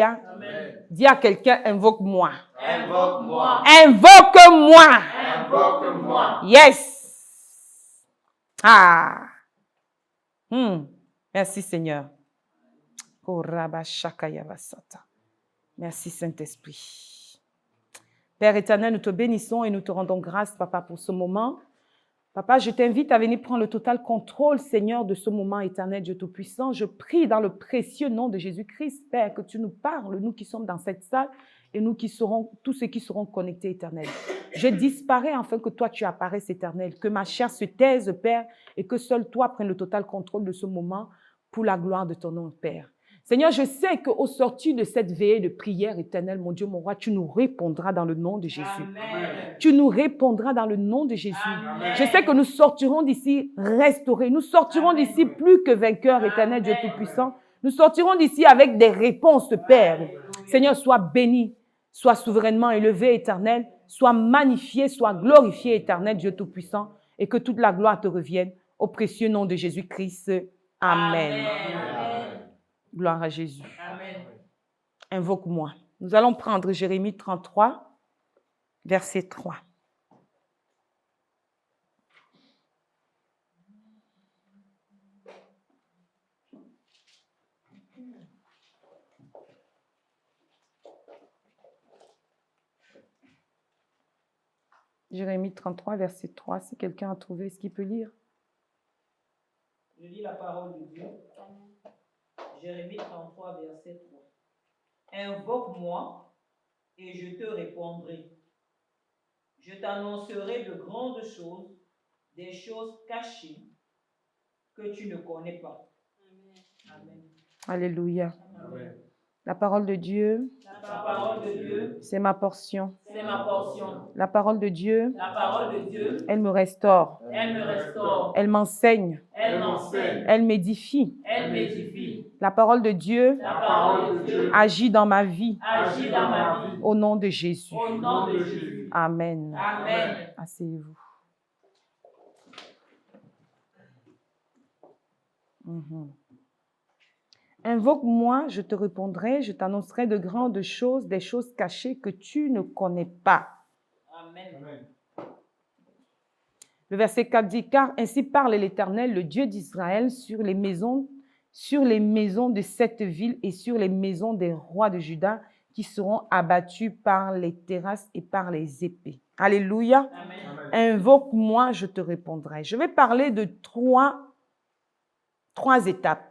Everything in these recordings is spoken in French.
Alléluia. Amen. Dis à quelqu'un, invoque-moi. Invoque-moi. Invoque-moi. Invoque-moi. Yes. Ah. Merci Seigneur. Oh, Rabba Shakaya Vasata. Merci Saint-Esprit. Père éternel, nous te bénissons et nous te rendons grâce, Papa, pour ce moment. Papa, je t'invite à venir prendre le total contrôle, Seigneur, de ce moment éternel, Dieu Tout-Puissant. Je prie dans le précieux nom de Jésus-Christ, Père, que tu nous parles, nous qui sommes dans cette salle et nous qui serons, tous ceux qui seront connectés, éternel. Je disparais afin que toi, tu apparaisses, éternel, que ma chair se taise, Père, et que seul toi prennes le total contrôle de ce moment pour la gloire de ton nom, Père. Seigneur, je sais qu'au sortir de cette veillée de prière éternelle, mon Dieu, mon roi, tu nous répondras dans le nom de Jésus. Amen. Tu nous répondras dans le nom de Jésus. Amen. Je sais que nous sortirons d'ici restaurés. Nous sortirons Amen. d'ici plus que vainqueurs, éternel Dieu Amen. Tout-Puissant. Nous sortirons d'ici avec des réponses, Père. Alléluia. Seigneur, sois béni, sois souverainement élevé, éternel. Sois magnifié, sois glorifié, éternel Dieu Tout-Puissant. Et que toute la gloire te revienne au précieux nom de Jésus-Christ. Amen. Amen. Gloire à Jésus. Amen. Invoque-moi. Nous allons prendre Jérémie 33, verset 3. Jérémie 33, verset 3. Si quelqu'un a trouvé, est-ce qu'il peut lire? Je lis la parole de Dieu. Jérémie 33, verset 3. Invoque-moi et je te répondrai. Je t'annoncerai de grandes choses, des choses cachées que tu ne connais pas. Amen. Alléluia. Amen. La parole de Dieu, La parole de Dieu, c'est ma portion. c'est ma portion. La parole de Dieu, La parole de Dieu, elle me restaure. elle me restaure. Elle m'enseigne. Elle m'enseigne. Elle m'édifie. Elle m'édifie. La parole de Dieu La parole de Dieu agit dans ma vie. agit dans ma vie. Au nom de Jésus. Au nom de Jésus. Amen. Amen. Asseyez-vous. Invoque-moi, je te répondrai, je t'annoncerai de grandes choses, des choses cachées que tu ne connais pas. Amen. Le verset 4 dit, car ainsi parle l'Éternel, le Dieu d'Israël, sur les maisons de cette ville et sur les maisons des rois de Juda qui seront abattus par les terrasses et par les épées. Alléluia. Amen. Invoque-moi, je te répondrai. Je vais parler de trois étapes.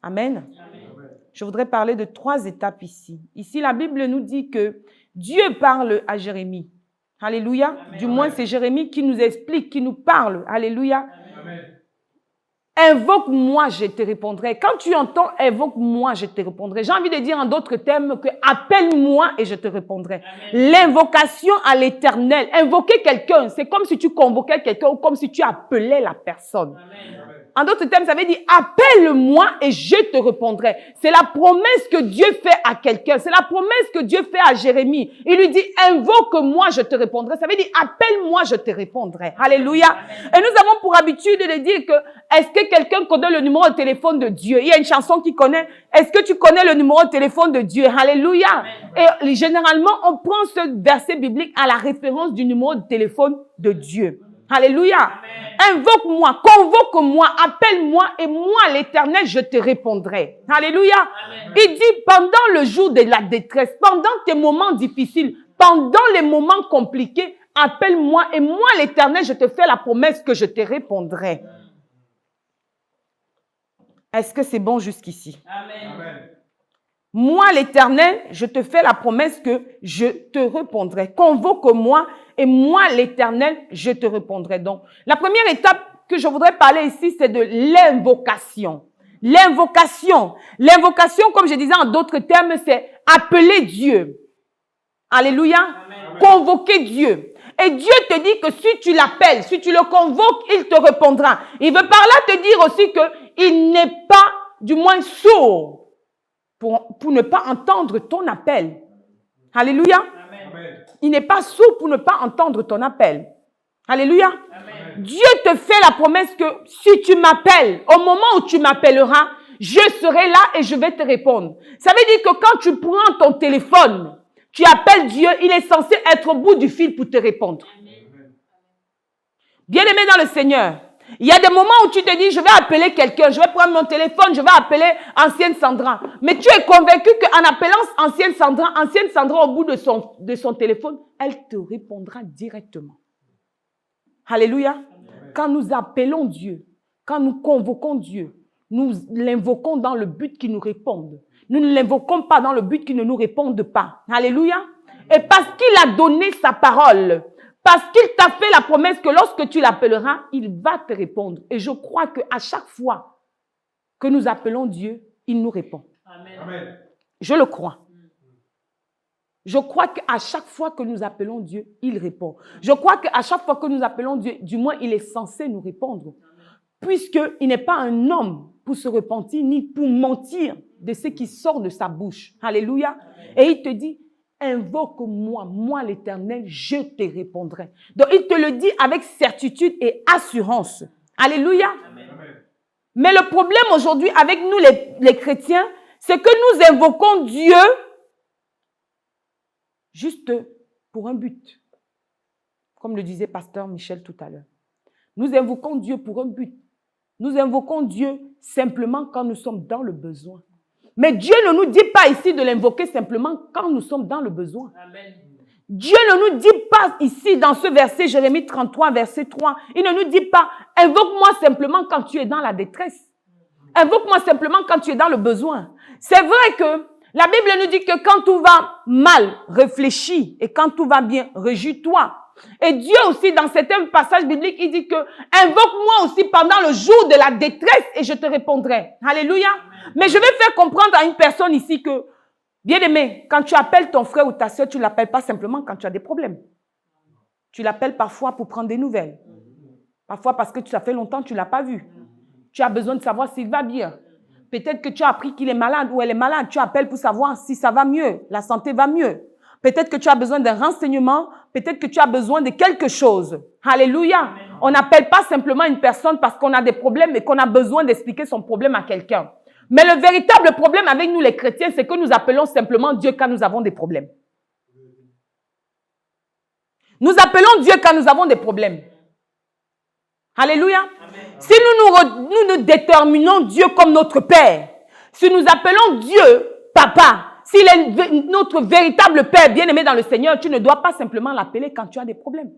Amen. Amen. Je voudrais parler de 3 étapes ici. Ici, la Bible nous dit que Dieu parle à Jérémie. Alléluia. Amen. Du moins, c'est Jérémie qui nous explique, qui nous parle. Alléluia. Amen. Invoque-moi, je te répondrai. Quand tu entends invoque-moi, je te répondrai. J'ai envie de dire en d'autres termes que appelle-moi et je te répondrai. Amen. L'invocation à l'Éternel. Invoquer quelqu'un, c'est comme si tu convoquais quelqu'un ou comme si tu appelais la personne. Amen. En d'autres termes, ça veut dire appelle-moi et je te répondrai. C'est la promesse que Dieu fait à quelqu'un. C'est la promesse que Dieu fait à Jérémie. Il lui dit invoque-moi, je te répondrai. Ça veut dire appelle-moi, je te répondrai. Alléluia. Et nous avons pour habitude de dire que est-ce que quelqu'un connaît le numéro de téléphone de Dieu? Il y a une chanson qui connaît. Est-ce que tu connais le numéro de téléphone de Dieu? Alléluia. Et généralement, on prend ce verset biblique à la référence du numéro de téléphone de Dieu. Alléluia. Amen. Invoque-moi, convoque-moi, appelle-moi et moi, l'Éternel, je te répondrai. Alléluia. Amen. Il dit pendant le jour de la détresse, pendant tes moments difficiles, pendant les moments compliqués, appelle-moi et moi, l'Éternel, je te fais la promesse que je te répondrai. Est-ce que c'est bon jusqu'ici? Amen. Moi, l'Éternel, je te fais la promesse que je te répondrai. Convoque-moi et moi, l'Éternel, je te répondrai. Donc, la première étape que je voudrais parler ici, c'est de l'invocation. L'invocation. L'invocation, comme je disais en d'autres termes, c'est appeler Dieu. Alléluia. Amen. Convoquer Dieu. Et Dieu te dit que si tu l'appelles, si tu le convoques, il te répondra. Il veut par là te dire aussi qu'il n'est pas, du moins, sourd pour ne pas entendre ton appel. Alléluia. Amen. Il n'est pas sourd pour ne pas entendre ton appel. Alléluia. Amen. Dieu te fait la promesse que si tu m'appelles, au moment où tu m'appelleras, je serai là et je vais te répondre. Ça veut dire que quand tu prends ton téléphone, tu appelles Dieu, il est censé être au bout du fil pour te répondre. Bien-aimé dans le Seigneur, il y a des moments où tu te dis, je vais appeler quelqu'un, je vais prendre mon téléphone, je vais appeler ancienne Sandra. Mais tu es convaincu qu'en appelant ancienne Sandra au bout de son téléphone, elle te répondra directement. Alléluia. Amen. Quand nous appelons Dieu, quand nous convoquons Dieu, nous l'invoquons dans le but qu'il nous réponde. Nous ne l'invoquons pas dans le but qu'il ne nous réponde pas. Alléluia. Et parce qu'il a donné sa parole, parce qu'il t'a fait la promesse que lorsque tu l'appelleras, il va te répondre. Et je crois qu'à chaque fois que nous appelons Dieu, il nous répond. Amen. Je le crois. Je crois qu'à chaque fois que nous appelons Dieu, il répond. Je crois qu'à chaque fois que nous appelons Dieu, du moins, il est censé nous répondre. Puisqu'il n'est pas un homme pour se repentir, ni pour mentir de ce qui sort de sa bouche. Alléluia. Et il te dit, invoque-moi, moi l'Éternel, je te répondrai. Donc, il te le dit avec certitude et assurance. Alléluia. Amen. Mais le problème aujourd'hui avec nous, les chrétiens, c'est que nous invoquons Dieu juste pour un but. Comme le disait pasteur Michel tout à l'heure. Nous invoquons Dieu pour un but. Nous invoquons Dieu simplement quand nous sommes dans le besoin. Mais Dieu ne nous dit pas ici de l'invoquer simplement quand nous sommes dans le besoin. Amen. Dieu ne nous dit pas ici dans ce verset, Jérémie 33, verset 3, il ne nous dit pas, invoque-moi simplement quand tu es dans la détresse. Invoque-moi simplement quand tu es dans le besoin. C'est vrai que la Bible nous dit que quand tout va mal, réfléchis, et quand tout va bien, réjouis-toi. Et Dieu aussi, dans certains passages bibliques, il dit que invoque-moi aussi pendant le jour de la détresse et je te répondrai. Alléluia. Amen. Mais je vais faire comprendre à une personne ici que, bien-aimé, quand tu appelles ton frère ou ta soeur, tu ne l'appelles pas simplement quand tu as des problèmes. Tu l'appelles parfois pour prendre des nouvelles. Parfois parce que ça fait longtemps que tu ne l'as pas vu. Tu as besoin de savoir s'il va bien. Peut-être que tu as appris qu'il est malade ou elle est malade. Tu appelles pour savoir si ça va mieux, la santé va mieux. Peut-être que tu as besoin d'un renseignement. Peut-être que tu as besoin de quelque chose. Alléluia. Amen. On n'appelle pas simplement une personne parce qu'on a des problèmes et qu'on a besoin d'expliquer son problème à quelqu'un. Mais le véritable problème avec nous les chrétiens, c'est que nous appelons simplement Dieu quand nous avons des problèmes. Nous appelons Dieu quand nous avons des problèmes. Alléluia. Amen. Si nous déterminons Dieu comme notre Père, si nous appelons Dieu Papa, s'il est notre véritable Père bien-aimé dans le Seigneur, tu ne dois pas simplement l'appeler quand tu as des problèmes.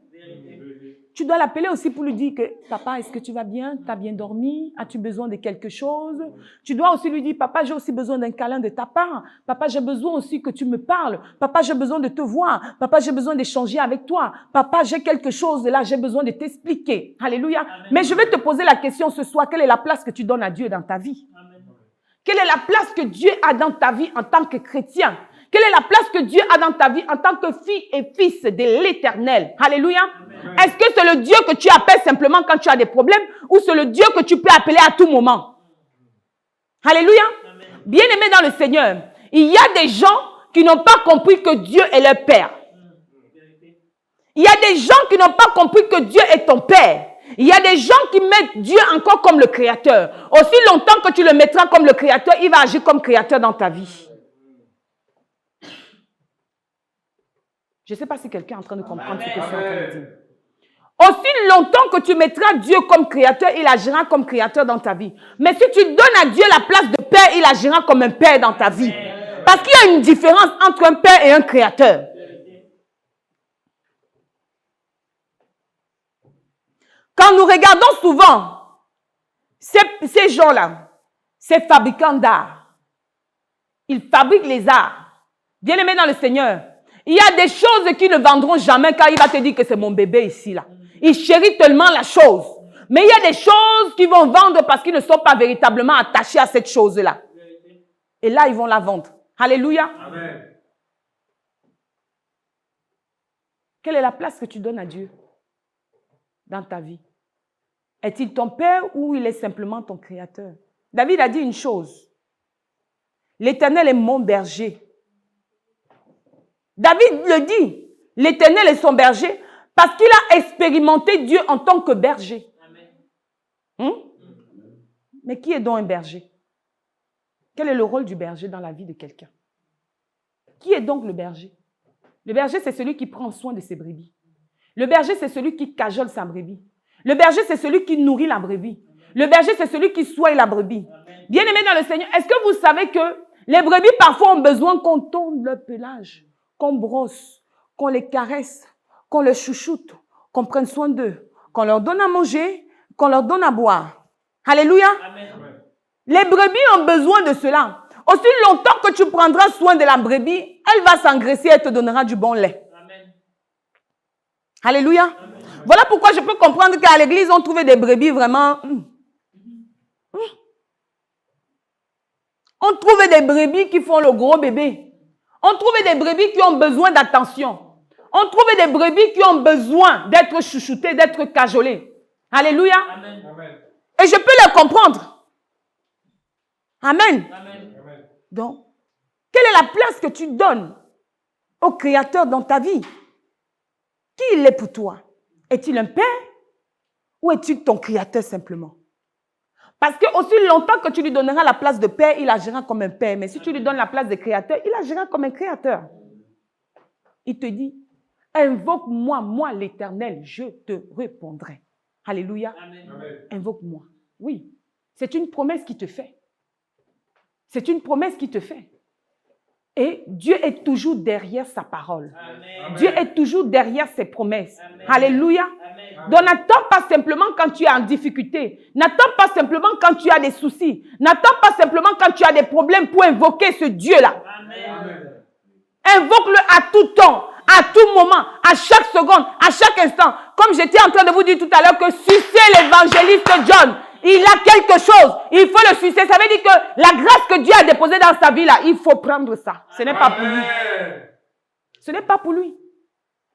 Tu dois l'appeler aussi pour lui dire que « Papa, est-ce que tu vas bien? Tu as bien dormi? As-tu besoin de quelque chose? » Tu dois aussi lui dire « Papa, j'ai aussi besoin d'un câlin de ta part. Papa, j'ai besoin aussi que tu me parles. Papa, j'ai besoin de te voir. Papa, j'ai besoin d'échanger avec toi. Papa, j'ai quelque chose là, j'ai besoin de t'expliquer. » Alléluia. Amen. Mais je vais te poser la question ce soir, quelle est la place que tu donnes à Dieu dans ta vie? Amen. Quelle est la place que Dieu a dans ta vie en tant que chrétien? Quelle est la place que Dieu a dans ta vie en tant que fille et fils de l'Éternel? Alléluia. Amen. Est-ce que c'est le Dieu que tu appelles simplement quand tu as des problèmes ou c'est le Dieu que tu peux appeler à tout moment? Alléluia. Bien-aimés dans le Seigneur, il y a des gens qui n'ont pas compris que Dieu est leur Père. Il y a des gens qui n'ont pas compris que Dieu est ton Père. Il y a des gens qui mettent Dieu encore comme le Créateur. Aussi longtemps que tu le mettras comme le Créateur, il va agir comme Créateur dans ta vie. Je ne sais pas si quelqu'un est en train de comprendre ce que je suis en train de dire. Aussi longtemps que tu mettras Dieu comme Créateur, il agira comme Créateur dans ta vie. Mais si tu donnes à Dieu la place de Père, il agira comme un Père dans ta vie. Parce qu'il y a une différence entre un Père et un Créateur. Quand nous regardons souvent ces gens-là, ces fabricants d'art, ils fabriquent les arts. Bien-aimés dans le Seigneur, il y a des choses qu'ils ne vendront jamais car il va te dire que c'est mon bébé ici, là. Ils chérissent tellement la chose. Mais il y a des choses qu'ils vont vendre parce qu'ils ne sont pas véritablement attachés à cette chose-là. Et là, ils vont la vendre. Alléluia. Amen. Quelle est la place que tu donnes à Dieu dans ta vie? Est-il ton Père ou il est simplement ton Créateur? David a dit une chose. L'Éternel est mon berger. David le dit. L'Éternel est son berger parce qu'il a expérimenté Dieu en tant que berger. Mais qui est donc un berger? Quel est le rôle du berger dans la vie de quelqu'un? Qui est donc le berger? Le berger, c'est celui qui prend soin de ses brebis. Le berger, c'est celui qui cajole sa brebis. Le berger, c'est celui qui nourrit la brebis. Le berger, c'est celui qui soigne la brebis. Bien-aimé dans le Seigneur, est-ce que vous savez que les brebis parfois ont besoin qu'on tourne leur pelage, qu'on brosse, qu'on les caresse, qu'on les chouchoute, qu'on prenne soin d'eux, qu'on leur donne à manger, qu'on leur donne à boire. Alléluia. Amen. Les brebis ont besoin de cela. Aussi longtemps que tu prendras soin de la brebis, elle va s'engraisser et te donnera du bon lait. Amen. Alléluia. Amen. Voilà pourquoi je peux comprendre qu'à l'église, on trouvait des brebis vraiment... On trouvait des brebis qui font le gros bébé. On trouvait des brebis qui ont besoin d'attention. On trouvait des brebis qui ont besoin d'être chouchoutées, d'être cajolées. Alléluia. Amen. Et je peux les comprendre. Amen. Amen. Donc, quelle est la place que tu donnes au Créateur dans ta vie? Qui il est pour toi? Est-il un père ou est-il ton Créateur simplement? Parce que aussi longtemps que tu lui donneras la place de père, il agira comme un père. Mais si tu lui donnes la place de créateur, il agira comme un créateur. Il te dit, invoque-moi, moi l'Éternel, je te répondrai. Alléluia. Amen. Invoque-moi. Oui, c'est une promesse qui te fait. C'est une promesse qui te fait. Et Dieu est toujours derrière sa parole. Amen. Dieu est toujours derrière ses promesses. Amen. Alléluia. Amen. Donc n'attends pas simplement quand tu es en difficulté. N'attends pas simplement quand tu as des soucis. N'attends pas simplement quand tu as des problèmes pour invoquer ce Dieu-là. Amen. Invoque-le à tout temps, à tout moment, à chaque seconde, à chaque instant. Comme j'étais en train de vous dire tout à l'heure que sucer l'évangéliste John, il a quelque chose. Il faut le sucer. Ça veut dire que la grâce que Dieu a déposée dans sa vie là, il faut prendre ça. Ce n'est pas pour lui. Ce n'est pas pour lui.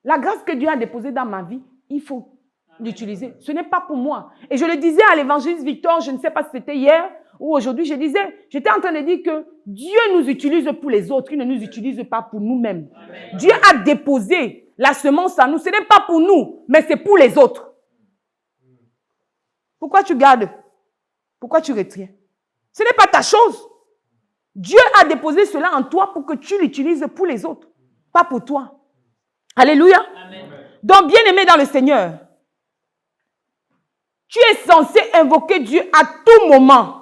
La grâce que Dieu a déposée dans ma vie, il faut l'utiliser. Ce n'est pas pour moi. Et je le disais à l'évangéliste Victor, je ne sais pas si c'était hier ou aujourd'hui, j'étais en train de dire que Dieu nous utilise pour les autres, il ne nous utilise pas pour nous-mêmes. Dieu a déposé la semence en nous. Ce n'est pas pour nous, mais c'est pour les autres. Pourquoi tu gardes? Pourquoi tu retiens? Ce n'est pas ta chose. Dieu a déposé cela en toi pour que tu l'utilises pour les autres, pas pour toi. Alléluia. Amen. Donc, bien-aimé dans le Seigneur, tu es censé invoquer Dieu à tout moment.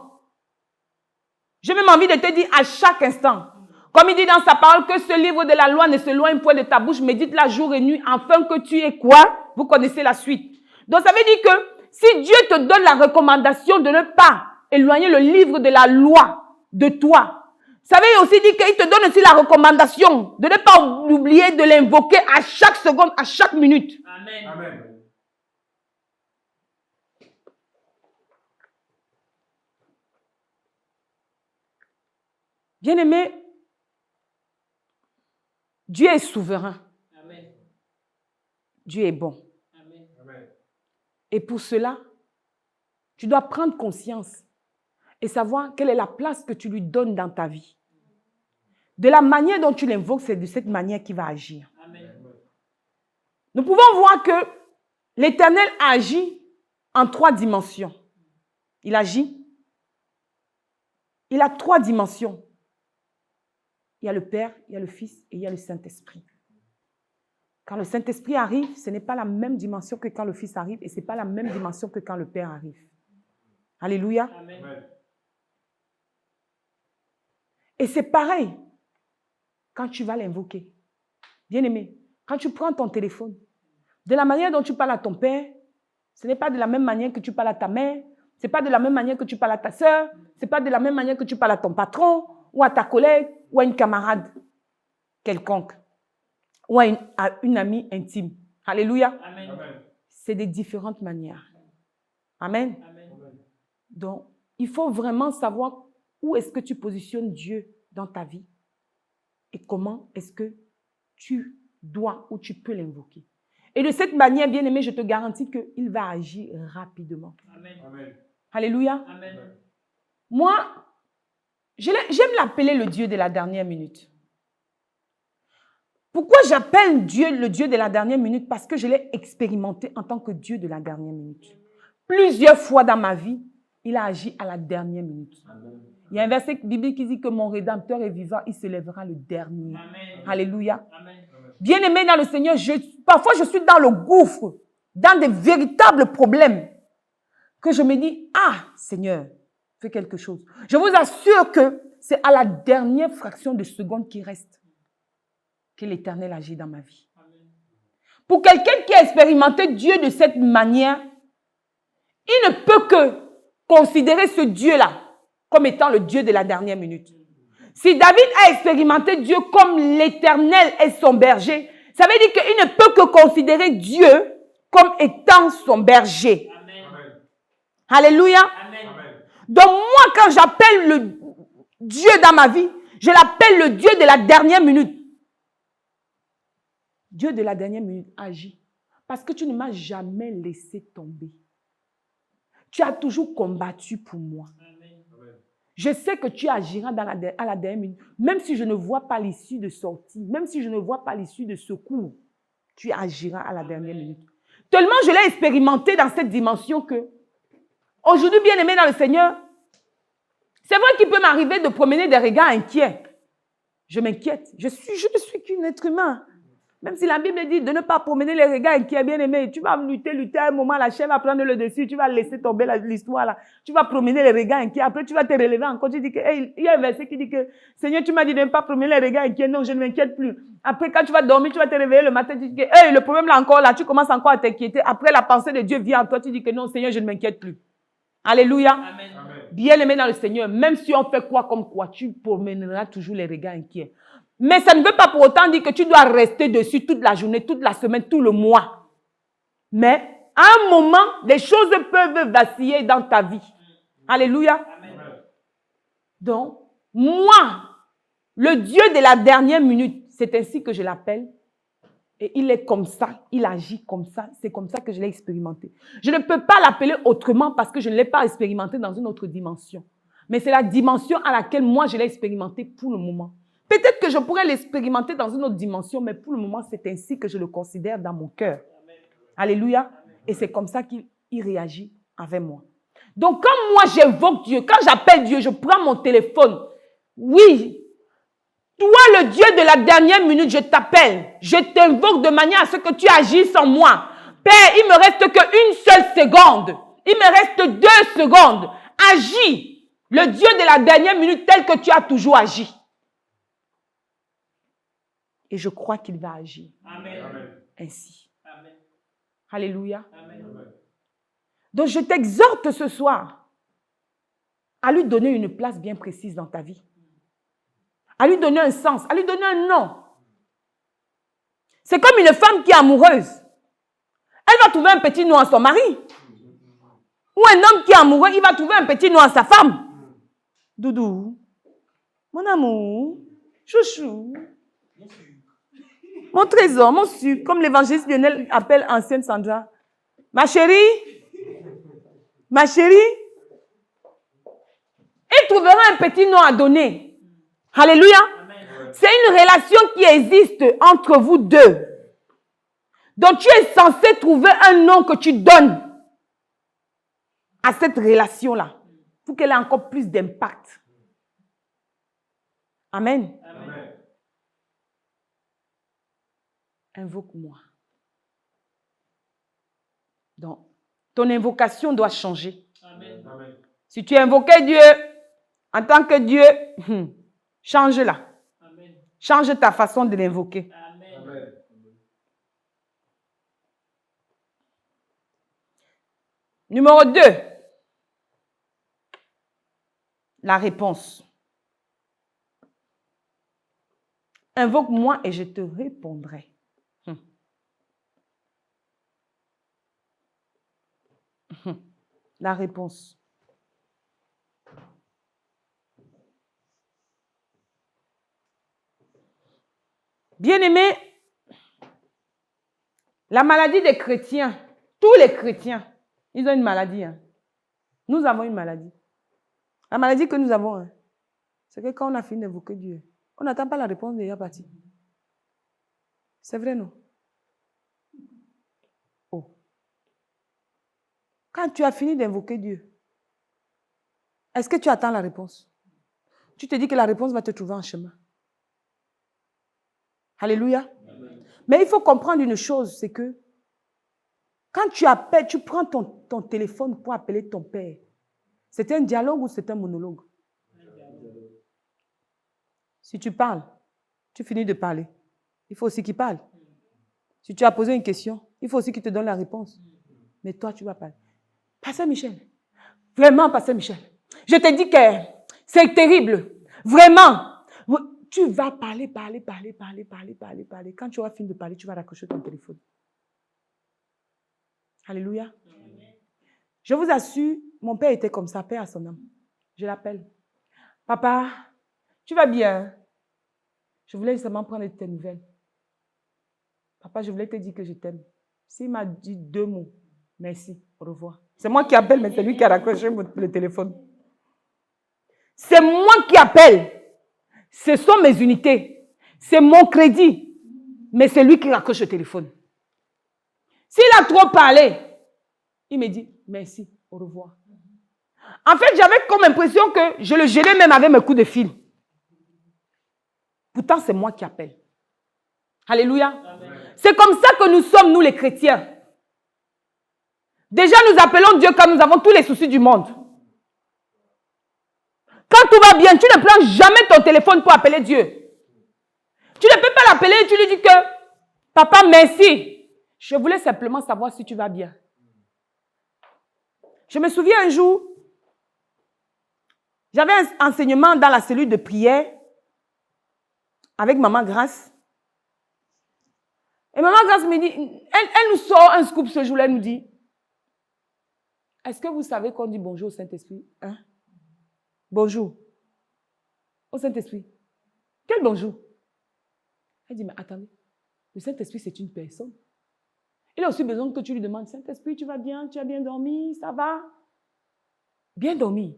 J'ai même envie de te dire à chaque instant. Comme il dit dans sa parole que ce livre de la loi ne s'éloigne point de ta bouche, médite-la jour et nuit, afin que tu aies quoi? Vous connaissez la suite. Donc, ça veut dire que si Dieu te donne la recommandation de ne pas éloigner le livre de la loi de toi, ça veut aussi dire qu'il te donne aussi la recommandation de ne pas oublier de l'invoquer à chaque seconde, à chaque minute. Amen. Bien-aimé, Dieu est souverain. Amen. Dieu est bon. Amen. Et pour cela, tu dois prendre conscience et savoir quelle est la place que tu lui donnes dans ta vie. De la manière dont tu l'invoques, c'est de cette manière qu'il va agir. Amen. Nous pouvons voir que l'Éternel agit en 3 dimensions. Il agit. Il a 3 dimensions. Il y a le Père, il y a le Fils et il y a le Saint-Esprit. Quand le Saint-Esprit arrive, ce n'est pas la même dimension que quand le Fils arrive et ce n'est pas la même dimension que quand le Père arrive. Alléluia. Amen. Et c'est pareil quand tu vas l'invoquer. Bien-aimé, quand tu prends ton téléphone, de la manière dont tu parles à ton père, ce n'est pas de la même manière que tu parles à ta mère, ce n'est pas de la même manière que tu parles à ta soeur, ce n'est pas de la même manière que tu parles à ton patron, ou à ta collègue, ou à une camarade quelconque, ou à une amie intime. Alléluia. Amen. C'est des différentes manières. Amen. Amen. Donc, il faut vraiment savoir où est-ce que tu positionnes Dieu dans ta vie et comment est-ce que tu dois ou tu peux l'invoquer. Et de cette manière, bien-aimé, je te garantis qu'il va agir rapidement. Amen. Alléluia. Amen. Moi, j'aime l'appeler le Dieu de la dernière minute. Pourquoi j'appelle Dieu le Dieu de la dernière minute? Parce que je l'ai expérimenté en tant que Dieu de la dernière minute. Plusieurs fois dans ma vie, Il a agi à la dernière minute. Il y a un verset biblique qui dit que mon Rédempteur est vivant, il se lèvera le dernier. Amen. Alléluia. Amen. Bien-aimé dans le Seigneur, parfois je suis dans le gouffre, dans des véritables problèmes, que je me dis, ah Seigneur, fais quelque chose. Je vous assure que c'est à la dernière fraction de seconde qui reste que l'Éternel agit dans ma vie. Amen. Pour quelqu'un qui a expérimenté Dieu de cette manière, il ne peut que considérer ce Dieu-là comme étant le Dieu de la dernière minute. Si David a expérimenté Dieu comme l'Éternel est son berger, ça veut dire qu'il ne peut que considérer Dieu comme étant son berger. Amen. Alléluia. Amen. Donc moi, quand j'appelle le Dieu dans ma vie, je l'appelle le Dieu de la dernière minute. Dieu de la dernière minute agit. Parce que tu ne m'as jamais laissé tomber. Tu as toujours combattu pour moi. Amen. Je sais que tu agiras à la dernière minute. Même si je ne vois pas l'issue de sortie, même si je ne vois pas l'issue de secours, tu agiras à la dernière minute. Tellement je l'ai expérimenté dans cette dimension que, aujourd'hui, bien aimé dans le Seigneur, c'est vrai qu'il peut m'arriver de promener des regards inquiets. Je m'inquiète. Je ne suis qu'un être humain. Même si la Bible dit de ne pas promener les regards inquiets, bien aimé, tu vas lutter, à un moment, la chair va prendre le dessus, tu vas laisser tomber l'histoire là. Tu vas promener les regards inquiets, après tu vas te relever encore, tu dis que, hey, il y a un verset qui dit que, Seigneur, tu m'as dit de ne pas promener les regards inquiets, non, je ne m'inquiète plus. Après, quand tu vas dormir, tu vas te réveiller le matin, tu dis que, hey, le problème là encore là, tu commences encore à t'inquiéter. Après, la pensée de Dieu vient en toi, tu dis que non, Seigneur, je ne m'inquiète plus. Alléluia. Amen. Bien aimé dans le Seigneur, même si on fait quoi comme quoi, tu promèneras toujours les regards inquiets. Mais ça ne veut pas pour autant dire que tu dois rester dessus toute la journée, toute la semaine, tout le mois. Mais à un moment, les choses peuvent vaciller dans ta vie. Alléluia. Amen. Donc, moi, le Dieu de la dernière minute, c'est ainsi que je l'appelle. Et il est comme ça, il agit comme ça. C'est comme ça que je l'ai expérimenté. Je ne peux pas l'appeler autrement parce que je ne l'ai pas expérimenté dans une autre dimension. Mais c'est la dimension à laquelle moi je l'ai expérimenté pour le moment. Peut-être que je pourrais l'expérimenter dans une autre dimension, mais pour le moment, c'est ainsi que je le considère dans mon cœur. Alléluia. Et c'est comme ça qu'il réagit avec moi. Donc, quand moi j'invoque Dieu, quand j'appelle Dieu, je prends mon téléphone. Oui, toi, le Dieu de la dernière minute, je t'appelle. Je t'invoque de manière à ce que tu agisses en moi. Père, il me reste qu'une seule seconde. Il me reste 2 secondes. Agis, le Dieu de la dernière minute, tel que tu as toujours agi. Et je crois qu'il va agir. Amen. Ainsi. Amen. Alléluia. Amen. Donc, je t'exhorte ce soir à lui donner une place bien précise dans ta vie. À lui donner un sens, à lui donner un nom. C'est comme une femme qui est amoureuse. Elle va trouver un petit nom à son mari. Ou un homme qui est amoureux, il va trouver un petit nom à sa femme. Doudou, mon amour, chouchou, mon trésor, mon sucre, comme l'évangéliste Lionel appelle ancienne Sandra. Ma chérie, ma chérie, il trouvera un petit nom à donner. Alléluia. C'est une relation qui existe entre vous deux. Donc tu es censé trouver un nom que tu donnes à cette relation-là pour qu'elle ait encore plus d'impact. Amen. Amen. Invoque-moi. Donc, ton invocation doit changer. Amen. Si tu invoquais Dieu en tant que Dieu, change-la. Amen. Change ta façon de l'invoquer. Amen. Numéro 2. La réponse. Invoque-moi et je te répondrai. La réponse. Bien-aimés, la maladie des chrétiens, tous les chrétiens, ils ont une maladie. Nous avons une maladie. La maladie que nous avons, c'est que quand on a fini d'invoquer Dieu, on n'attend pas la réponse déjà partie. C'est vrai, non? Oh. Quand tu as fini d'invoquer Dieu, Est-ce que tu attends la réponse? Tu te dis que la réponse va te trouver en chemin. Alléluia. Mais il faut comprendre une chose, c'est que quand tu appelles, tu prends ton téléphone pour appeler ton père. C'est un dialogue ou c'est un monologue? Si tu parles, tu finis de parler. Il faut aussi qu'il parle. Si tu as posé une question, il faut aussi qu'il te donne la réponse. Mais toi, tu vas parler. Pasteur Michel, vraiment, Pasteur Michel, je te dis que c'est terrible. Vraiment. Tu vas parler. Quand tu auras fini de parler, tu vas raccrocher ton téléphone. Alléluia. Je vous assure, mon père était comme ça, père à son âme. Je l'appelle. Papa, tu vas bien? Je voulais seulement prendre tes nouvelles. Papa, je voulais te dire que je t'aime. S'il m'a dit 2 mots, merci, au revoir. C'est moi qui appelle, mais c'est lui qui a raccroché le téléphone. C'est moi qui appelle. Ce sont mes unités. C'est mon crédit. Mais c'est lui qui raccroche le téléphone. S'il a trop parlé, il me dit merci, au revoir. En fait, j'avais comme impression que je le gênais même avec mes coups de fil. Pourtant, c'est moi qui appelle. Alléluia. Amen. C'est comme ça que nous sommes, nous les chrétiens. Déjà, nous appelons Dieu quand nous avons tous les soucis du monde. Quand tout va bien, tu ne prends jamais ton téléphone pour appeler Dieu. Tu ne peux pas l'appeler et tu lui dis que papa, merci. Je voulais simplement savoir si tu vas bien. Je me souviens un jour, j'avais un enseignement dans la cellule de prière avec Maman Grâce. Et Maman Grâce me dit, elle nous sort un scoop ce jour-là, elle nous dit, est-ce que vous savez qu'on dit bonjour au Saint-Esprit? Hein? Bonjour. Au Saint-Esprit. Quel bonjour? Elle dit, mais attendez, le Saint-Esprit, c'est une personne. Il a aussi besoin que tu lui demandes, Saint-Esprit, tu vas bien? Tu as bien dormi? Ça va? Bien dormi.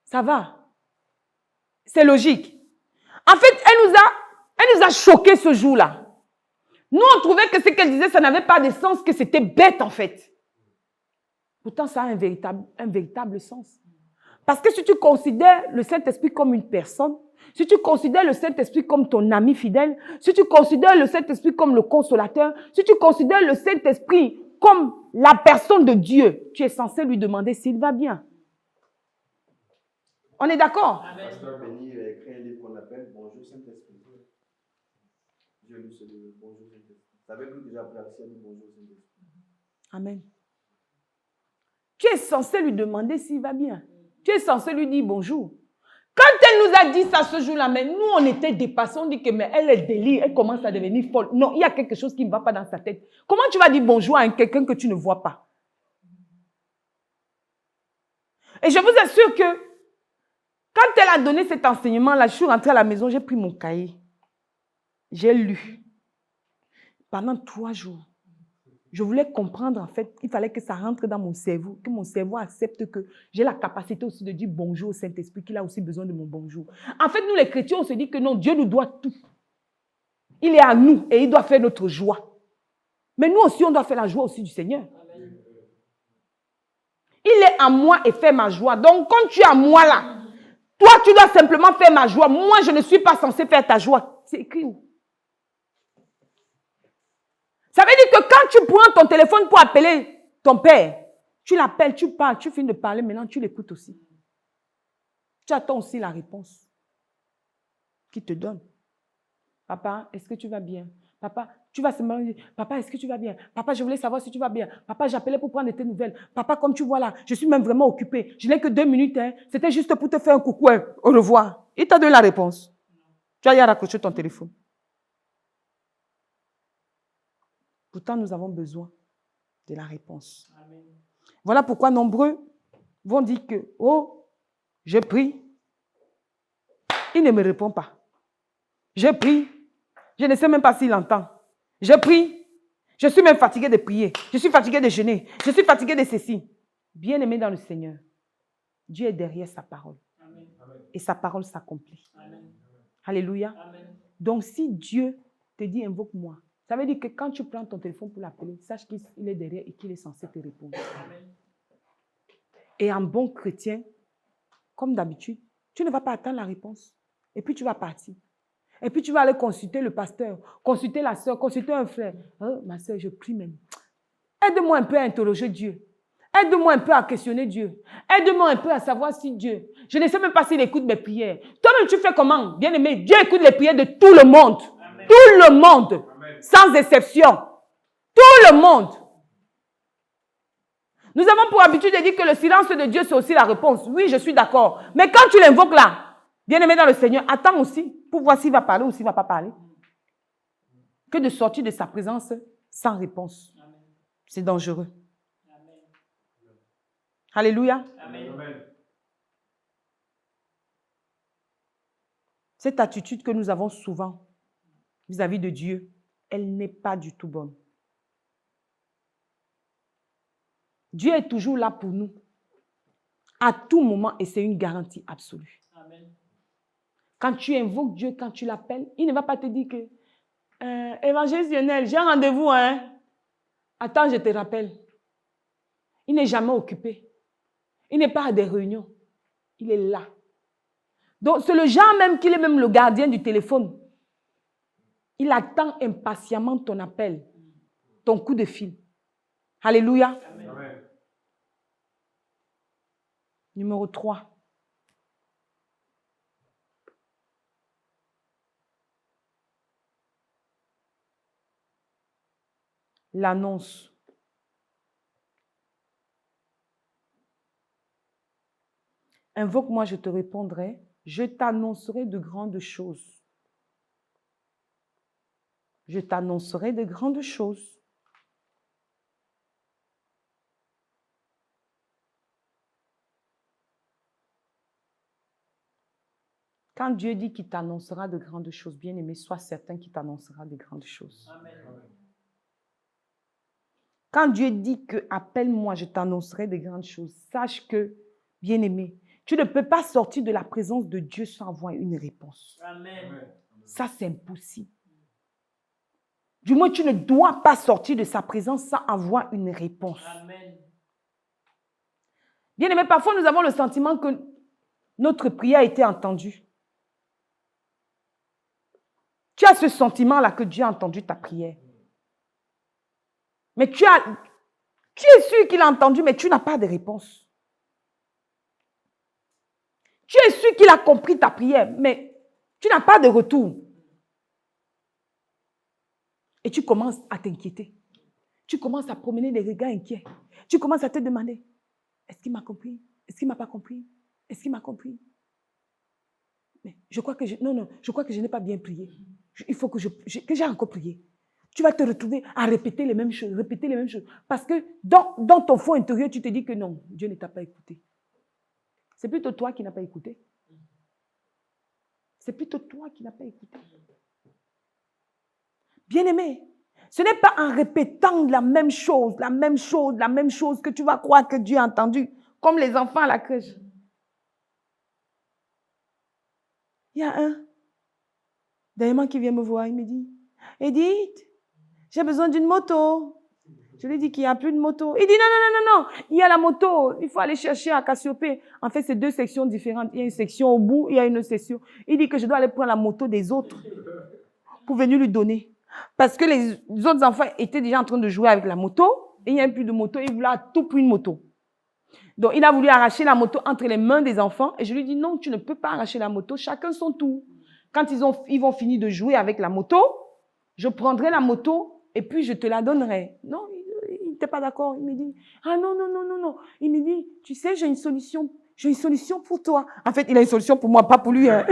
Ça va. C'est logique. En fait, elle nous a choqués ce jour-là. Nous, on trouvait que ce qu'elle disait, ça n'avait pas de sens, que c'était bête, en fait. Pourtant, ça a un véritable sens. Parce que si tu considères le Saint-Esprit comme une personne, si tu considères le Saint-Esprit comme ton ami fidèle, si tu considères le Saint-Esprit comme le consolateur, si tu considères le Saint-Esprit comme la personne de Dieu, tu es censé lui demander s'il va bien. On est d'accord? Pasteur Béni a écrit un livre qu'on appelle Bonjour Saint-Esprit. Dieu lui se dit Bonjour Saint-Esprit. Ça veut dire déjà placer Bonjour Saint-Esprit. Amen. Tu es censé lui demander s'il va bien. Tu es censé lui dire bonjour. Quand elle nous a dit ça ce jour-là, mais nous, on était dépassés. On dit que mais elle est délire, elle commence à devenir folle. Non, il y a quelque chose qui ne va pas dans sa tête. Comment tu vas dire bonjour à quelqu'un que tu ne vois pas? Et je vous assure que quand elle a donné cet enseignement-là, je suis rentrée à la maison, j'ai pris mon cahier. J'ai lu. Pendant 3 jours. Je voulais comprendre, en fait, il fallait que ça rentre dans mon cerveau, que mon cerveau accepte que j'ai la capacité aussi de dire bonjour au Saint-Esprit, qu'il a aussi besoin de mon bonjour. En fait, nous les chrétiens, on se dit que non, Dieu nous doit tout. Il est à nous et il doit faire notre joie. Mais nous aussi, on doit faire la joie aussi du Seigneur. Amen. Il est à moi et fait ma joie. Donc, quand tu es à moi là, toi, tu dois simplement faire ma joie. Moi, je ne suis pas censé faire ta joie. C'est écrit où? Ça veut dire que quand tu prends ton téléphone pour appeler ton père, tu l'appelles, tu parles, tu finis de parler, maintenant tu l'écoutes aussi. Tu attends aussi la réponse qu'il te donne. Papa, est-ce que tu vas bien? Papa, tu vas seulement dire, papa, est-ce que tu vas bien? Papa, je voulais savoir si tu vas bien. Papa, j'appelais pour prendre tes nouvelles. Papa, comme tu vois là, je suis même vraiment occupée. Je n'ai que 2 minutes. Hein. C'était juste pour te faire un coucou. Hein. Au revoir. Il t'a donné la réponse. Tu as raccroché ton téléphone. Pourtant, nous avons besoin de la réponse. Amen. Voilà pourquoi nombreux vont dire que, oh, je prie. Il ne me répond pas. Je prie. Je ne sais même pas s'il entend. Je prie. Je suis même fatigué de prier. Je suis fatigué de jeûner. Je suis fatigué de ceci. Bien-aimé dans le Seigneur, Dieu est derrière sa parole. Amen. Et sa parole s'accomplit. Amen. Alléluia. Amen. Donc, si Dieu te dit invoque-moi, ça veut dire que quand tu prends ton téléphone pour l'appeler, sache qu'il est derrière et qu'il est censé te répondre. Amen. Et un bon chrétien, comme d'habitude, tu ne vas pas attendre la réponse. Et puis tu vas partir. Et puis tu vas aller consulter le pasteur, consulter la soeur, consulter un frère. Oh, ma soeur, je prie même. Aide-moi un peu à interroger Dieu. Aide-moi un peu à questionner Dieu. Aide-moi un peu à savoir si Dieu... Je ne sais même pas s'il écoute mes prières. Toi-même, tu fais comment? Bien-aimé, Dieu écoute les prières de tout le monde. Amen. Tout le monde. Amen. Sans exception. Tout le monde. Nous avons pour habitude de dire que le silence de Dieu, c'est aussi la réponse. Oui, je suis d'accord. Mais quand tu l'invoques là, bien-aimé dans le Seigneur, attends aussi pour voir s'il va parler ou s'il ne va pas parler. Que de sortir de sa présence sans réponse. C'est dangereux. Alléluia. Amen. Cette attitude que nous avons souvent vis-à-vis de Dieu, elle n'est pas du tout bonne. Dieu est toujours là pour nous, à tout moment, et c'est une garantie absolue. Amen. Quand tu invoques Dieu, quand tu l'appelles, il ne va pas te dire que évangéliste Lionel, j'ai un rendez-vous, hein? Attends, je te rappelle. Il n'est jamais occupé. Il n'est pas à des réunions. Il est là. Donc, c'est le genre même qu'il est même le gardien du téléphone. Il attend impatiemment ton appel, ton coup de fil. Alléluia. Amen. Numéro 3. L'annonce. Invoque-moi, je te répondrai. Je t'annoncerai de grandes choses. Je t'annoncerai de grandes choses. Quand Dieu dit qu'il t'annoncera de grandes choses, bien-aimé, sois certain qu'il t'annoncera de grandes choses. Amen. Quand Dieu dit que appelle-moi, je t'annoncerai de grandes choses, sache que, bien-aimé, tu ne peux pas sortir de la présence de Dieu sans avoir une réponse. Amen. Ça, c'est impossible. Du moins, tu ne dois pas sortir de sa présence sans avoir une réponse. Amen. Bien-aimé, parfois nous avons le sentiment que notre prière a été entendue. Tu as ce sentiment-là que Dieu a entendu ta prière. Mais tu es sûr qu'il a entendu, mais tu n'as pas de réponse. Tu es sûr qu'il a compris ta prière, mais tu n'as pas de retour. Et tu commences à t'inquiéter. Tu commences à promener des regards inquiets. Tu commences à te demander, est-ce qu'il m'a compris? Est-ce qu'il ne m'a pas compris? Est-ce qu'il m'a compris? Mais je crois que je n'ai pas bien prié. Il faut que j'ai encore prié. Tu vas te retrouver à répéter les mêmes choses, Parce que dans ton fond intérieur, tu te dis que non, Dieu ne t'a pas écouté. C'est plutôt toi qui n'as pas écouté. C'est plutôt toi qui n'as pas écouté. Bien-aimé, ce n'est pas en répétant la même chose que tu vas croire que Dieu a entendu, comme les enfants à la crèche. Il y a un dernièrement qui vient me voir, il me dit, Edith, j'ai besoin d'une moto. Je lui dis qu'il n'y a plus de moto. Il dit non, il y a la moto, il faut aller chercher à Cassiopée. En fait, c'est 2 sections différentes. Il y a une section au bout, il y a une section. Il dit que je dois aller prendre la moto des autres pour venir lui donner. Parce que les autres enfants étaient déjà en train de jouer avec la moto et il n'y a plus de moto, il voulait à tout prix une moto. Donc, il a voulu arracher la moto entre les mains des enfants et je lui dis non, tu ne peux pas arracher la moto, chacun son tour. Quand ils vont finir de jouer avec la moto, je prendrai la moto et puis je te la donnerai. Non, il n'était pas d'accord. Il me dit, ah non. Il me dit, tu sais, j'ai une solution pour toi. En fait, il a une solution pour moi, pas pour lui. Hein.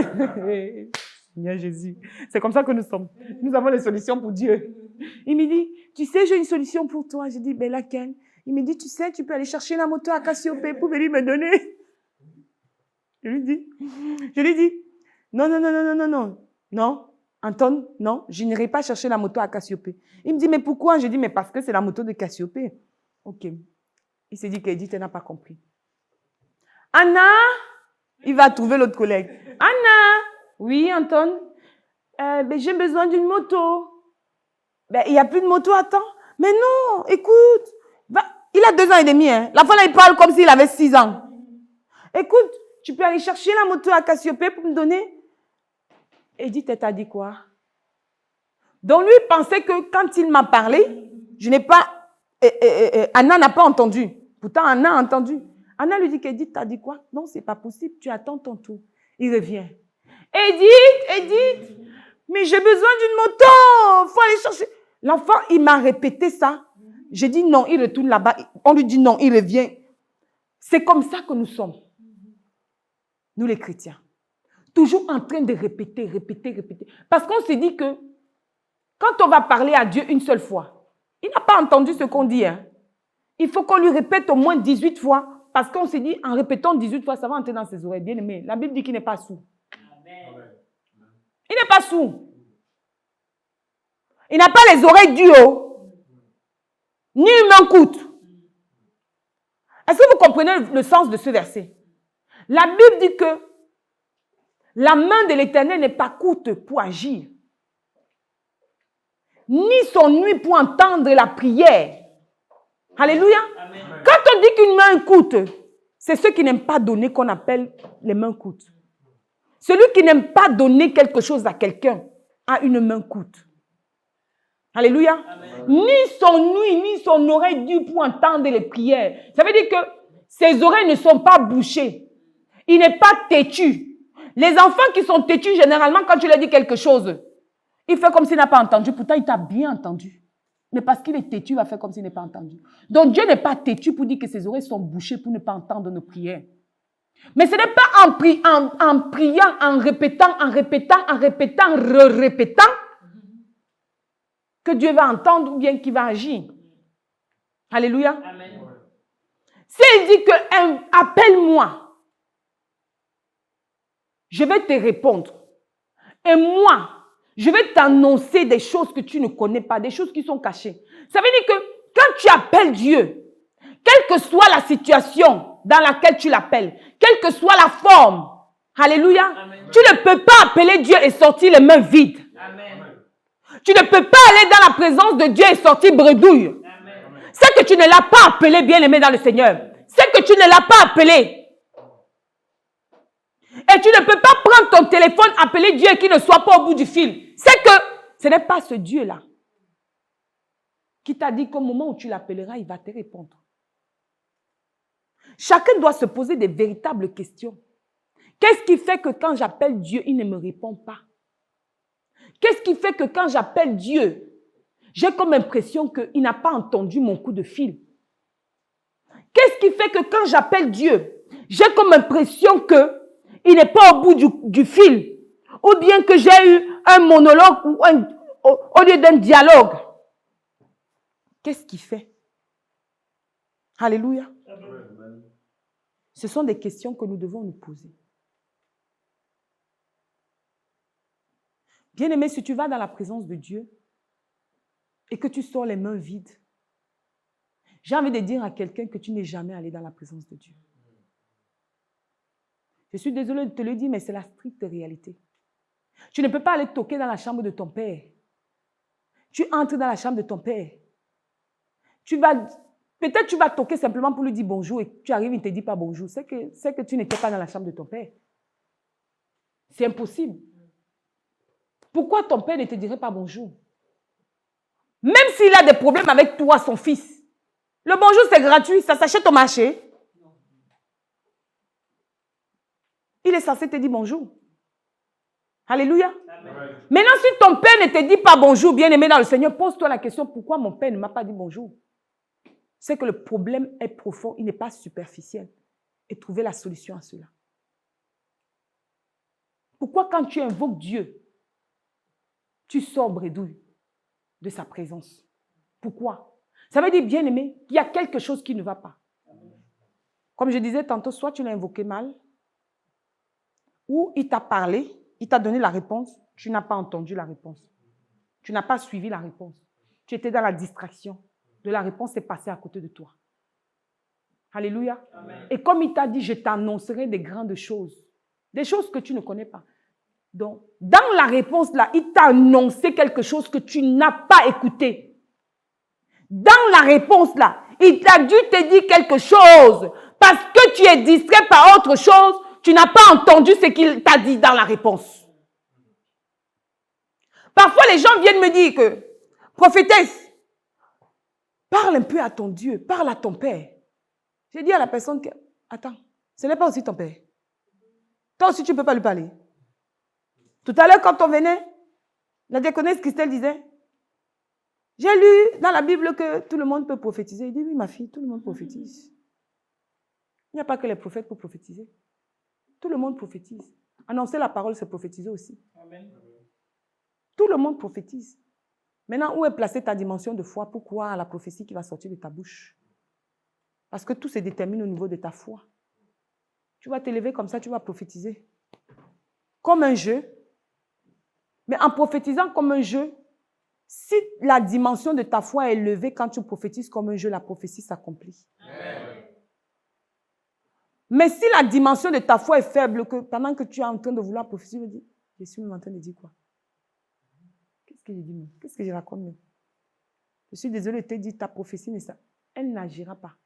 Seigneur Jésus. C'est comme ça que nous sommes. Nous avons les solutions pour Dieu. Il me dit, tu sais, j'ai une solution pour toi. Je dis, ben laquelle? Il me dit, tu sais, tu peux aller chercher la moto à Cassiopée pour venir me donner. Je lui dis, non, Anton, non, je n'irai pas chercher la moto à Cassiopée. Il me dit, mais pourquoi? Je dis, mais parce que c'est la moto de Cassiopée. Ok. Il s'est dit qu'Edith n'a pas compris. Anna, il va trouver l'autre collègue. Anna, oui, Anton, j'ai besoin d'une moto. Il n'y a plus de moto à temps. Mais non, écoute, il a 2 ans et demi. Hein. L'enfant là, il parle comme s'il avait 6 ans. Écoute, tu peux aller chercher la moto à Cassiopée pour me donner. Edith, elle t'a dit quoi? Donc lui, il pensait que quand il m'a parlé, je n'ai pas... Anna n'a pas entendu. Pourtant, Anna a entendu. Anna lui dit qu'Edith t'a dit quoi? Non, c'est pas possible, tu attends ton tour. Il revient. Edith, mais j'ai besoin d'une moto, il faut aller chercher. L'enfant, il m'a répété ça. J'ai dit non, il retourne là-bas. On lui dit non, il revient. C'est comme ça que nous sommes. Nous les chrétiens. Toujours en train de répéter. Parce qu'on s'est dit que quand on va parler à Dieu une seule fois, il n'a pas entendu ce qu'on dit. Hein. Il faut qu'on lui répète au moins 18 fois. Parce qu'on s'est dit, en répétant 18 fois, ça va entrer dans ses oreilles. Bien aimé, la Bible dit qu'il n'est pas sourd. Il n'est pas sourd. Il n'a pas les oreilles du haut. Ni une main coûte. Est-ce que vous comprenez le sens de ce verset? La Bible dit que la main de l'Éternel n'est pas courte pour agir, ni son nuit pour entendre la prière. Alléluia. Amen. Quand on dit qu'une main coûte, c'est ceux qui n'aiment pas donner qu'on appelle les mains coûtes. Celui qui n'aime pas donner quelque chose à quelqu'un a une main coûte. Alléluia. Amen. Ni son nuit, ni son oreille dure pour entendre les prières. Ça veut dire que ses oreilles ne sont pas bouchées. Il n'est pas têtu. Les enfants qui sont têtus, généralement, quand tu leur dis quelque chose, il fait comme s'il n'a pas entendu. Pourtant, il t'a bien entendu. Mais parce qu'il est têtu, il va faire comme s'il n'est pas entendu. Donc, Dieu n'est pas têtu pour dire que ses oreilles sont bouchées pour ne pas entendre nos prières. Mais ce n'est pas en priant, en répétant, répétant, que Dieu va entendre ou bien qu'il va agir. Alléluia. Amen. S'il dit que appelle-moi, je vais te répondre. Et moi, je vais t'annoncer des choses que tu ne connais pas, des choses qui sont cachées. Ça veut dire que quand tu appelles Dieu, quelle que soit la situation dans laquelle tu l'appelles, quelle que soit la forme, alléluia, amen, tu ne peux pas appeler Dieu et sortir les mains vides. Amen. Tu ne peux pas aller dans la présence de Dieu et sortir bredouille. C'est que tu ne l'as pas appelé, bien-aimé dans le Seigneur. C'est que tu ne l'as pas appelé. Et tu ne peux pas prendre ton téléphone, appeler Dieu et qu'il ne soit pas au bout du fil. C'est que ce n'est pas ce Dieu-là qui t'a dit qu'au moment où tu l'appelleras, il va te répondre. Chacun doit se poser des véritables questions. Qu'est-ce qui fait que quand j'appelle Dieu, il ne me répond pas? Qu'est-ce qui fait que quand j'appelle Dieu, j'ai comme impression qu'il n'a pas entendu mon coup de fil? Qu'est-ce qui fait que quand j'appelle Dieu, j'ai comme impression qu'il n'est pas au bout du fil? Ou bien que j'ai eu un monologue ou au lieu d'un dialogue? Qu'est-ce qui fait? Alléluia. Amen. Ce sont des questions que nous devons nous poser. Bien-aimé, si tu vas dans la présence de Dieu et que tu sors les mains vides, j'ai envie de dire à quelqu'un que tu n'es jamais allé dans la présence de Dieu. Je suis désolée de te le dire, mais c'est la stricte réalité. Tu ne peux pas aller toquer dans la chambre de ton père. Tu entres dans la chambre de ton père. Peut-être tu vas toquer simplement pour lui dire bonjour et tu arrives, il ne te dit pas bonjour. C'est que tu n'étais pas dans la chambre de ton père. C'est impossible. Pourquoi ton père ne te dirait pas bonjour? Même s'il a des problèmes avec toi, son fils. Le bonjour, c'est gratuit, ça s'achète au marché. Il est censé te dire bonjour. Alléluia. Amen. Maintenant, si ton père ne te dit pas bonjour, bien-aimé dans le Seigneur, pose-toi la question, pourquoi mon père ne m'a pas dit bonjour? C'est que le problème est profond, il n'est pas superficiel. Et trouver la solution à cela. Pourquoi quand tu invoques Dieu, tu sors bredouille de sa présence? Pourquoi? Ça veut dire, bien-aimé, qu'il y a quelque chose qui ne va pas. Comme je disais tantôt, soit tu l'as invoqué mal, ou il t'a parlé, il t'a donné la réponse, tu n'as pas entendu la réponse. Tu n'as pas suivi la réponse. Tu étais dans la distraction. De la réponse est passée à côté de toi. Alléluia. Amen. Et comme il t'a dit, je t'annoncerai des grandes choses. Des choses que tu ne connais pas. Donc, dans la réponse là, il t'a annoncé quelque chose que tu n'as pas écouté. Dans la réponse là, il t'a dû te dire quelque chose. Parce que tu es distrait par autre chose, tu n'as pas entendu ce qu'il t'a dit dans la réponse. Parfois, les gens viennent me dire que, prophétesse, parle un peu à ton Dieu, parle à ton Père. J'ai dit à la personne que, attends, ce n'est pas aussi ton Père. Toi aussi, tu ne peux pas lui parler. Tout à l'heure, quand on venait, la diaconesse Christelle disait, j'ai lu dans la Bible que tout le monde peut prophétiser. Il dit, oui, ma fille, tout le monde prophétise. Il n'y a pas que les prophètes pour prophétiser. Tout le monde prophétise. Annoncer la parole, c'est prophétiser aussi. Amen. Tout le monde prophétise. Maintenant, où est placée ta dimension de foi pour croire à la prophétie qui va sortir de ta bouche? Parce que tout se détermine au niveau de ta foi. Tu vas t'élever comme ça, tu vas prophétiser. Comme un jeu. Mais en prophétisant comme un jeu, si la dimension de ta foi est élevée quand tu prophétises comme un jeu, la prophétie s'accomplit. Mais si la dimension de ta foi est faible, que pendant que tu es en train de vouloir prophétiser, tu me dis, je suis même en train de dire quoi? Qu'est-ce que je dis même? Qu'est-ce que je raconte même? Je suis désolée de te dire, ta prophétie, mais ça, elle n'agira pas.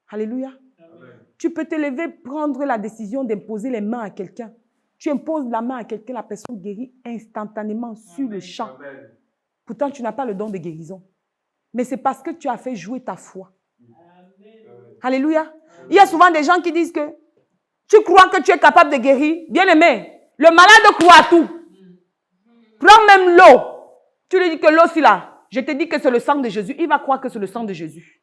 Alléluia. Amen. Tu peux te lever, prendre la décision d'imposer les mains à quelqu'un. Tu imposes la main à quelqu'un, la personne guérit instantanément sur le champ. Amen. Pourtant, tu n'as pas le don de guérison. Mais c'est parce que tu as fait jouer ta foi. Amen. Alléluia. Il y a souvent des gens qui disent que tu crois que tu es capable de guérir. Bien-aimé, le malade croit à tout. Prends même l'eau. Tu lui dis que l'eau, c'est là. Je te dis que c'est le sang de Jésus. Il va croire que c'est le sang de Jésus.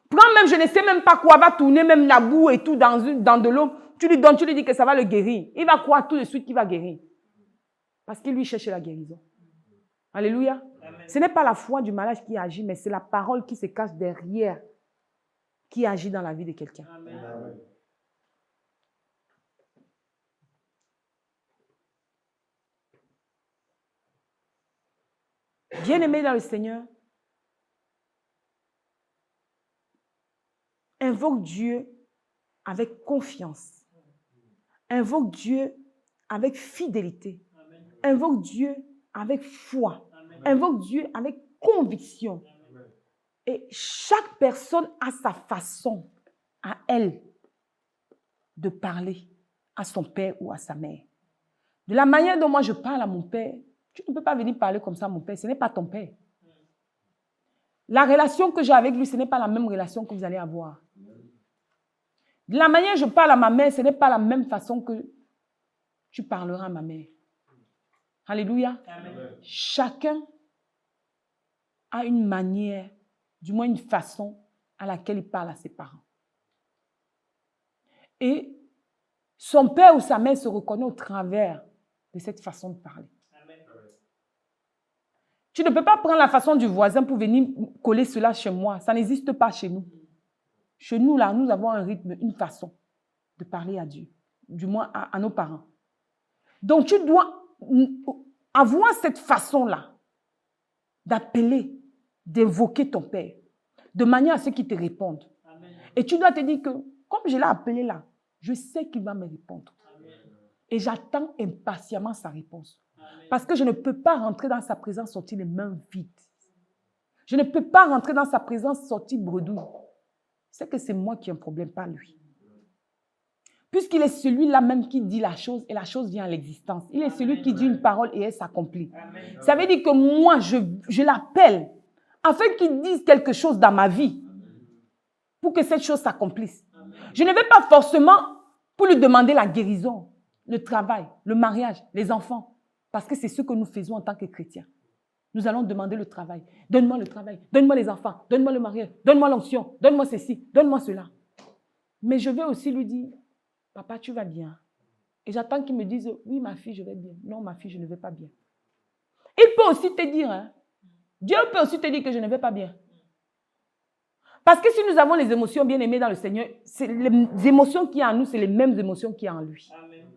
Prends même, je ne sais même pas quoi, va tourner même la boue et tout dans de l'eau. Tu lui donnes, tu lui dis que ça va le guérir. Il va croire tout de suite qu'il va guérir. Parce qu'il lui cherche la guérison. Alléluia. Amen. Ce n'est pas la foi du malade qui agit, mais c'est la parole qui se cache derrière qui agit dans la vie de quelqu'un. Amen. Amen. Bien-aimé dans le Seigneur, invoque Dieu avec confiance. Invoque Dieu avec fidélité. Amen. Invoque Dieu avec foi. Amen. Invoque Dieu avec conviction. Amen. Et chaque personne a sa façon, à elle, de parler à son père ou à sa mère. De la manière dont moi je parle à mon père, tu ne peux pas venir parler comme ça à mon père, ce n'est pas ton père. La relation que j'ai avec lui, ce n'est pas la même relation que vous allez avoir. De la manière dont je parle à ma mère, ce n'est pas la même façon que tu parleras à ma mère. Alléluia. Amen. Chacun a une manière, du moins une façon à laquelle il parle à ses parents. Et son père ou sa mère se reconnaît au travers de cette façon de parler. Amen. Tu ne peux pas prendre la façon du voisin pour venir coller cela chez moi. Ça n'existe pas chez nous. Chez nous, là, nous avons un rythme, une façon de parler à Dieu, du moins à nos parents. Donc, tu dois avoir cette façon-là d'appeler, d'évoquer ton père, de manière à ce qu'il te réponde. Amen. Et tu dois te dire que, comme je l'ai appelé là, je sais qu'il va me répondre. Amen. Et j'attends impatiemment sa réponse. Amen. Parce que je ne peux pas rentrer dans sa présence sortir les mains vides. Je ne peux pas rentrer dans sa présence sortir bredouille. C'est que c'est moi qui ai un problème, pas lui. Puisqu'il est celui-là même qui dit la chose et la chose vient à l'existence. Il est celui qui dit une parole et elle s'accomplit. Amen. Ça veut dire que moi, je l'appelle afin qu'il dise quelque chose dans ma vie pour que cette chose s'accomplisse. Je ne vais pas forcément pour lui demander la guérison, le travail, le mariage, les enfants, parce que c'est ce que nous faisons en tant que chrétiens. Nous allons demander le travail. Donne-moi le travail, donne-moi les enfants, donne-moi le mariage, donne-moi l'onction, donne-moi ceci, donne-moi cela. Mais je vais aussi lui dire, papa, tu vas bien. Et j'attends qu'il me dise, oui, ma fille, je vais bien. Non, ma fille, je ne vais pas bien. Il peut aussi te dire, hein, Dieu peut aussi te dire que je ne vais pas bien. Parce que si nous avons les émotions bien aimées dans le Seigneur, les émotions qu'il y a en nous, c'est les mêmes émotions qu'il y a en lui. Amen.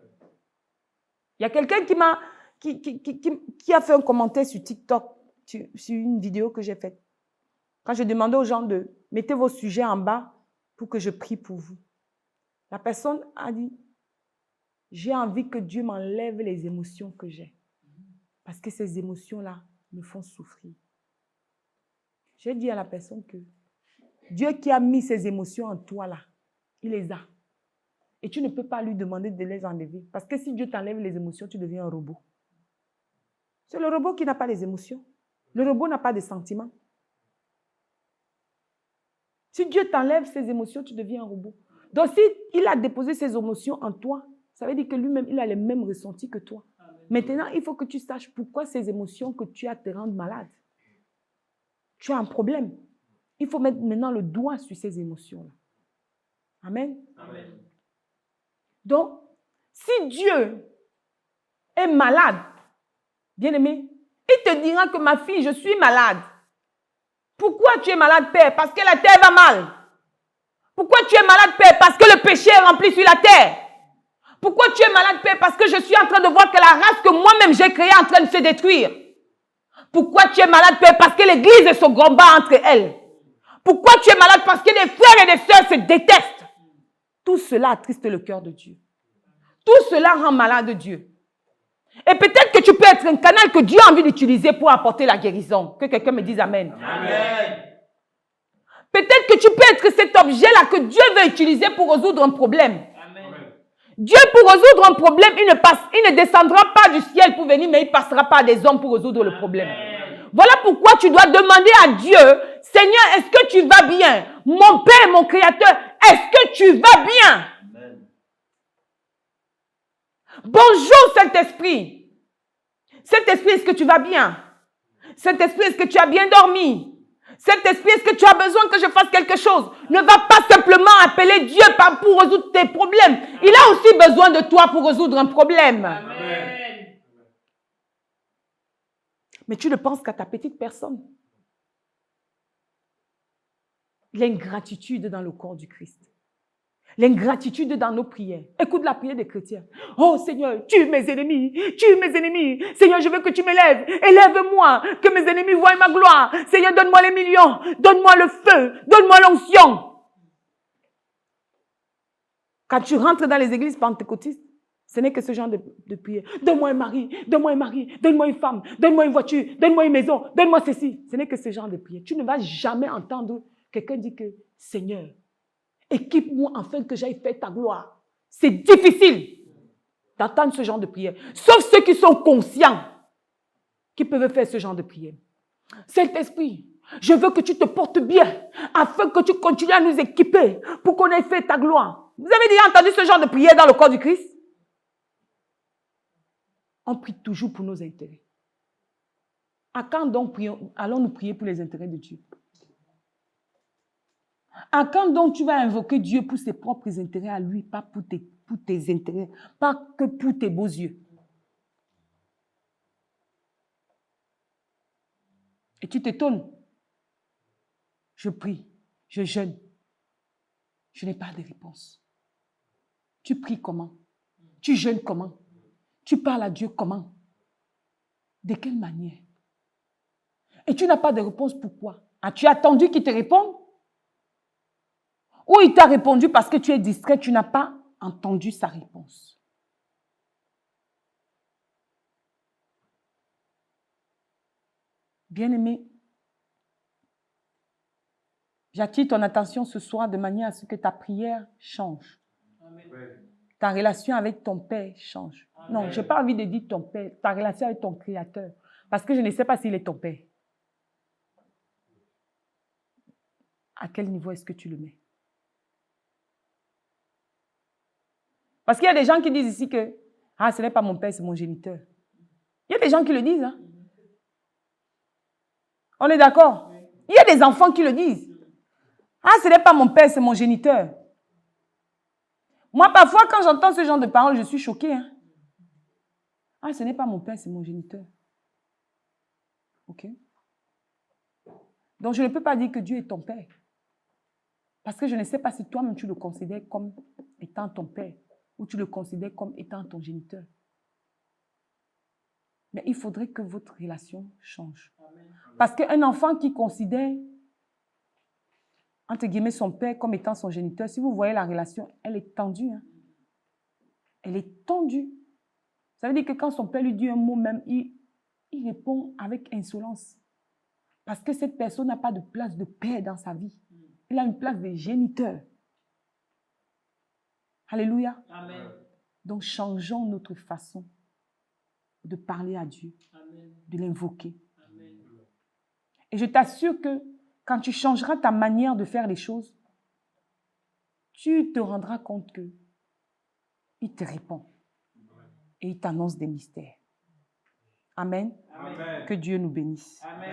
Il y a quelqu'un qui a fait un commentaire sur TikTok, sur une vidéo que j'ai faite. Quand je demandais aux gens de mettre vos sujets en bas pour que je prie pour vous. La personne a dit, j'ai envie que Dieu m'enlève les émotions que j'ai. Parce que ces émotions-là me font souffrir. J'ai dit à la personne que Dieu qui a mis ses émotions en toi là, il les a. Et tu ne peux pas lui demander de les enlever. Parce que si Dieu t'enlève les émotions, tu deviens un robot. C'est le robot qui n'a pas les émotions. Le robot n'a pas de sentiments. Si Dieu t'enlève ses émotions, tu deviens un robot. Donc si il a déposé ses émotions en toi, ça veut dire que lui-même, il a les mêmes ressentis que toi. Maintenant, il faut que tu saches pourquoi ces émotions que tu as te rendent malade. Tu as un problème. Il faut mettre maintenant le doigt sur ces émotions-là. Amen. Amen. Donc, si Dieu est malade, bien-aimé, il te dira que ma fille, je suis malade. Pourquoi tu es malade, Père? Parce que la terre va mal. Pourquoi tu es malade, Père? Parce que le péché est rempli sur la terre. Pourquoi tu es malade, Père? Parce que je suis en train de voir que la race que moi-même j'ai créée est en train de se détruire. Pourquoi tu es malade, Père? Parce que l'église se combat entre elles. Pourquoi tu es malade? Parce que des frères et des sœurs se détestent. Tout cela attriste le cœur de Dieu. Tout cela rend malade Dieu. Et peut-être que tu peux être un canal que Dieu a envie d'utiliser pour apporter la guérison. Que quelqu'un me dise Amen. Amen. Peut-être que tu peux être cet objet-là que Dieu veut utiliser pour résoudre un problème. Amen. Dieu, pour résoudre un problème, il ne descendra pas du ciel pour venir, mais il passera par des hommes pour résoudre le problème. Voilà pourquoi tu dois demander à Dieu, Seigneur, est-ce que tu vas bien? Mon Père, mon Créateur, est-ce que tu vas bien? Amen. Bonjour Saint-Esprit. Saint-Esprit, est-ce que tu vas bien? Saint-Esprit, est-ce que tu as bien dormi? Saint-Esprit, est-ce que tu as besoin que je fasse quelque chose? Ne va pas simplement appeler Dieu pour résoudre tes problèmes. Il a aussi besoin de toi pour résoudre un problème. Amen. Mais tu ne penses qu'à ta petite personne. L'ingratitude dans le corps du Christ. L'ingratitude dans nos prières. Écoute la prière des chrétiens. Oh Seigneur, tue mes ennemis, tue mes ennemis. Seigneur, je veux que tu m'élèves. Élève-moi, que mes ennemis voient ma gloire. Seigneur, donne-moi les millions, donne-moi le feu, donne-moi l'onction. Quand tu rentres dans les églises pentecôtistes, ce n'est que ce genre de prière. Donne-moi un mari, donne-moi un mari, donne-moi une femme, donne-moi une voiture, donne-moi une maison, donne-moi ceci. Ce n'est que ce genre de prière. Tu ne vas jamais entendre quelqu'un dire que Seigneur, équipe-moi afin que j'aille faire ta gloire. C'est difficile d'entendre ce genre de prière. Sauf ceux qui sont conscients qui peuvent faire ce genre de prière. Saint-Esprit, je veux que tu te portes bien afin que tu continues à nous équiper pour qu'on ait fait ta gloire. Vous avez déjà entendu ce genre de prière dans le corps du Christ? On prie toujours pour nos intérêts. À quand donc allons-nous prier pour les intérêts de Dieu? À quand donc tu vas invoquer Dieu pour ses propres intérêts à lui, pas pour tes intérêts, pas que pour tes beaux yeux? Et tu t'étonnes. Je prie, je jeûne. Je n'ai pas de réponse. Tu pries comment? Tu jeûnes comment? Tu parles à Dieu comment? De quelle manière? Et tu n'as pas de réponse, pourquoi? As-tu attendu qu'il te réponde? Ou il t'a répondu parce que tu es distrait, tu n'as pas entendu sa réponse. Bien-aimé, j'attire ton attention ce soir de manière à ce que ta prière change. Amen. Ta relation avec ton Père change. Amen. Non, je n'ai pas envie de dire ton Père, ta relation avec ton Créateur. Parce que je ne sais pas s'il est ton Père. À quel niveau est-ce que tu le mets? Parce qu'il y a des gens qui disent ici que ce n'est pas mon Père, c'est mon géniteur. Il y a des gens qui le disent. Hein? On est d'accord? Il y a des enfants qui le disent. Ce n'est pas mon Père, c'est mon géniteur. Moi, parfois, quand j'entends ce genre de paroles, je suis choquée. Hein? Ce n'est pas mon Père, c'est mon géniteur. OK? Donc, je ne peux pas dire que Dieu est ton Père. Parce que je ne sais pas si toi-même tu le considères comme étant ton Père ou tu le considères comme étant ton géniteur. Mais il faudrait que votre relation change. Amen. Parce qu'un enfant qui considère, entre guillemets, son père comme étant son géniteur, si vous voyez la relation, elle est tendue. Hein? Elle est tendue. Ça veut dire que quand son père lui dit un mot même, il répond avec insolence. Parce que cette personne n'a pas de place de père dans sa vie. Il a une place de géniteur. Alléluia. Amen. Donc, changeons notre façon de parler à Dieu, Amen. de l'invoquer. Amen. Et je t'assure que quand tu changeras ta manière de faire les choses, tu te rendras compte que il te répond et il t'annonce des mystères. Amen. Amen. Que Dieu nous bénisse. Amen.